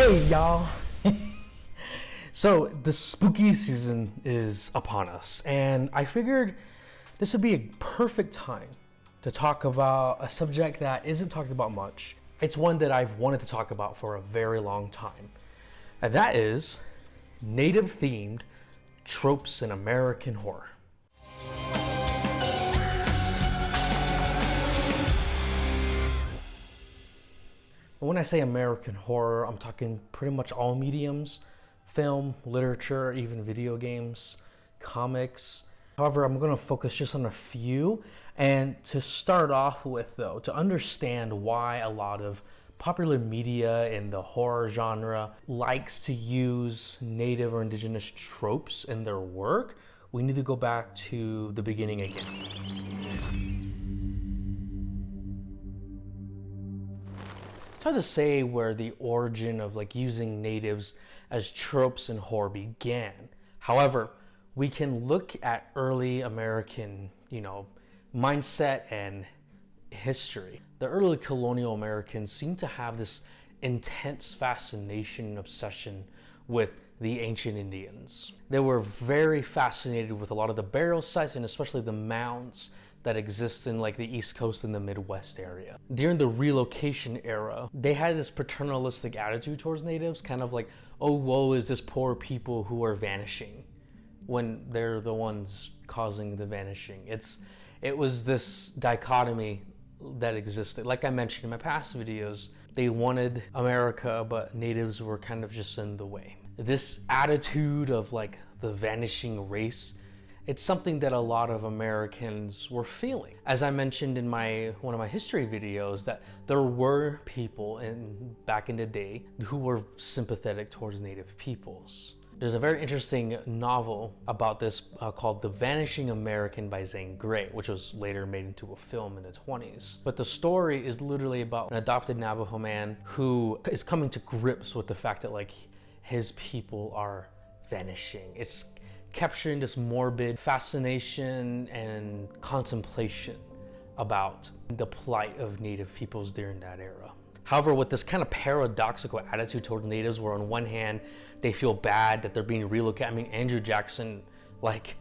Hey y'all! So the spooky season is upon us, and I figured this would be a perfect time to talk about a subject that isn't talked about much. It's one that I've wanted to talk about for a very long time, and that is Native Themed Tropes in American Horror. When I say American horror, I'm talking pretty much all mediums: film, literature, even video games, comics. However, I'm going to focus just on a few. And to start off with, though, to understand why a lot of popular media in the horror genre likes to use native or indigenous tropes in their work, we need to go back to the beginning again. It's hard to say where the origin of using natives as tropes in horror began. However, we can look at early American, mindset and history. The early colonial Americans seem to have this intense fascination and obsession with the ancient Indians. They were very fascinated with a lot of the burial sites and especially the mounds that exist in the East Coast and the Midwest area. During the relocation era, they had this paternalistic attitude towards natives, kind of like, oh, woe is this poor people who are vanishing, when they're the ones causing the vanishing. It was this dichotomy that existed. Like I mentioned in my past videos, they wanted America, but natives were kind of just in the way. This attitude of the vanishing race, it's something that a lot of Americans were feeling. As I mentioned in one of my history videos, that there were people back in the day who were sympathetic towards Native peoples. There's a very interesting novel about this called The Vanishing American by Zane Grey, which was later made into a film in the 1920s. But the story is literally about an adopted Navajo man who is coming to grips with the fact that his people are vanishing. It's capturing this morbid fascination and contemplation about the plight of Native peoples during that era. However, with this kind of paradoxical attitude toward natives, where on one hand they feel bad that they're being relocated. I mean, Andrew Jackson,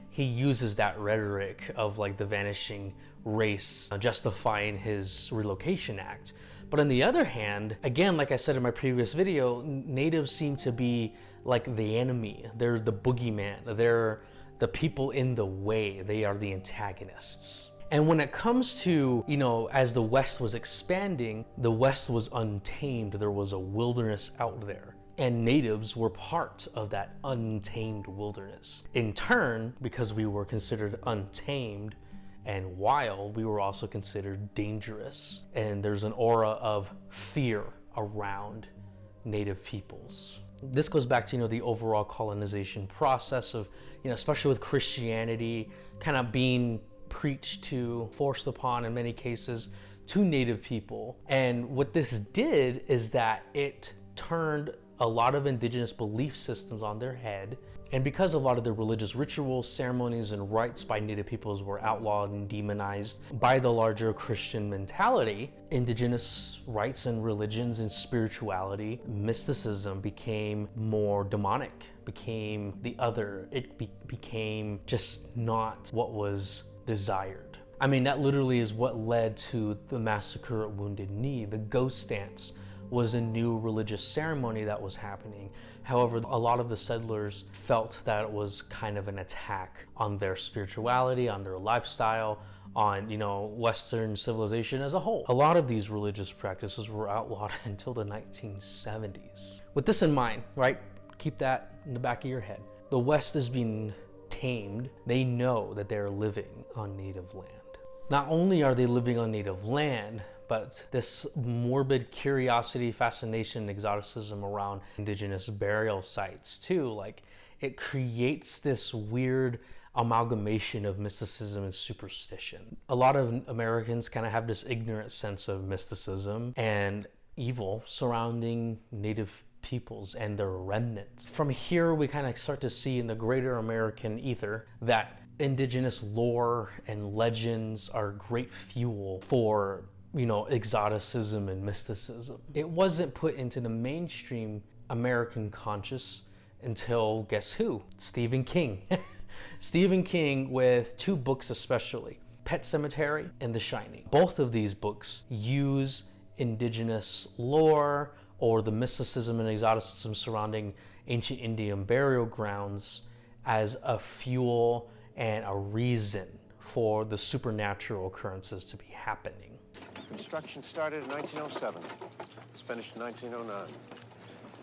he uses that rhetoric of the vanishing race, justifying his relocation act. But on the other hand, again, like I said in my previous video, natives seem to be the enemy. They're the boogeyman. They're the people in the way. They are the antagonists. And when it comes to, as the West was expanding, the West was untamed. There was a wilderness out there. And natives were part of that untamed wilderness. In turn, because we were considered untamed and wild, we were also considered dangerous. And there's an aura of fear around Native peoples. This goes back to, the overall colonization process of, especially with Christianity kind of being preached to, forced upon in many cases, to Native people. And what this did is that it turned a lot of indigenous belief systems on their head. And because a lot of the religious rituals, ceremonies, and rites by Native peoples were outlawed and demonized by the larger Christian mentality, indigenous rites and religions and spirituality, mysticism became more demonic, became the other. It became just not what was desired. I mean, that literally is what led to the massacre at Wounded Knee. The ghost dance was a new religious ceremony that was happening. However, a lot of the settlers felt that it was kind of an attack on their spirituality, on their lifestyle, on, Western civilization as a whole. A lot of these religious practices were outlawed until the 1970s. With this in mind, right? Keep that in the back of your head. The West is being tamed. They know that they're living on native land. Not only are they living on native land, but this morbid curiosity, fascination, exoticism around indigenous burial sites too, it creates this weird amalgamation of mysticism and superstition. A lot of Americans kind of have this ignorant sense of mysticism and evil surrounding Native peoples and their remnants. From here, we kind of start to see in the greater American ether that indigenous lore and legends are great fuel for exoticism and mysticism. It wasn't put into the mainstream American conscious until, guess who? Stephen King. Stephen King with two books especially, Pet Sematary and The Shining. Both of these books use indigenous lore or the mysticism and exoticism surrounding ancient Indian burial grounds as a fuel and a reason for the supernatural occurrences to be happening. Construction started in 1907. It's finished in 1909.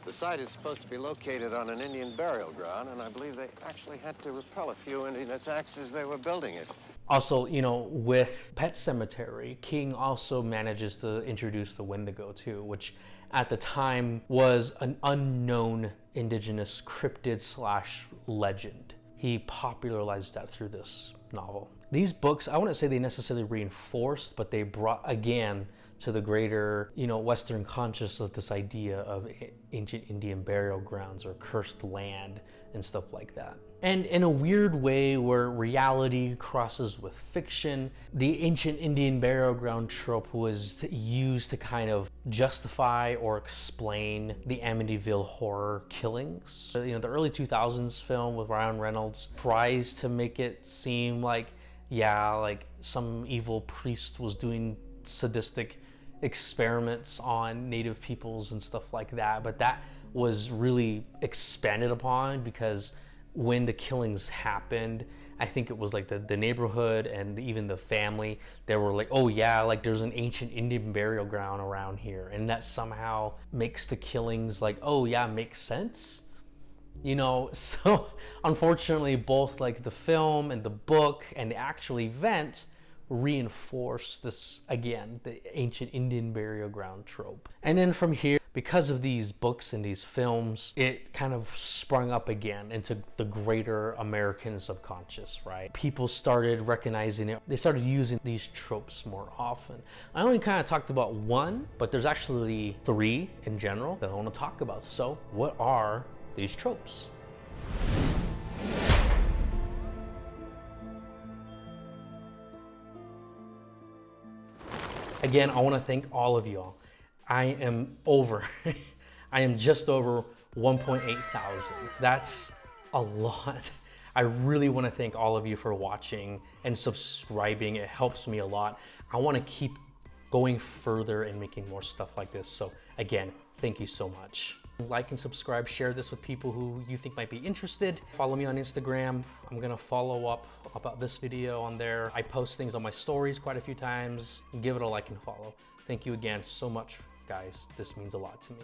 The site is supposed to be located on an Indian burial ground, and I believe they actually had to repel a few Indian attacks as they were building it. Also, you know, with Pet Sematary, King also manages to introduce the Wendigo too, which at the time was an unknown indigenous cryptid slash legend. He popularized that through this novel. These books, I wouldn't say they necessarily reinforced, but they brought again to the greater, you know, Western conscious of this idea of ancient Indian burial grounds or cursed land and stuff like that. And in a weird way where reality crosses with fiction, the ancient Indian burial ground trope was used to kind of justify or explain the Amityville horror killings. You know, the early 2000s film with Ryan Reynolds tries to make it seem like, yeah, like some evil priest was doing sadistic experiments on native peoples and stuff like that, but that was really expanded upon because when the killings happened, I think it was like the neighborhood and even the family, they were like, oh yeah, like there's an ancient Indian burial ground around here, and that somehow makes the killings like, oh yeah, makes sense, you know. So unfortunately, both like the film and the book and the actual event reinforce this, again, the ancient Indian burial ground trope. And then from here, because of these books and these films, it kind of sprung up again into the greater American subconscious, right? People started recognizing it. They started using these tropes more often. I only kind of talked about one, but there's actually three in general that I want to talk about. So what are these tropes? Again, I want to thank all of y'all. I am I am just over 1.8 thousand. That's a lot. I really want to thank all of you for watching and subscribing. It helps me a lot. I want to keep going further and making more stuff like this. So again, thank you so much. Like and subscribe, share this with people who you think might be interested. Follow me on Instagram. I'm gonna follow up about this video on there. I post things on my stories quite a few times. Give it a like and follow. Thank you again so much, guys. This means a lot to me.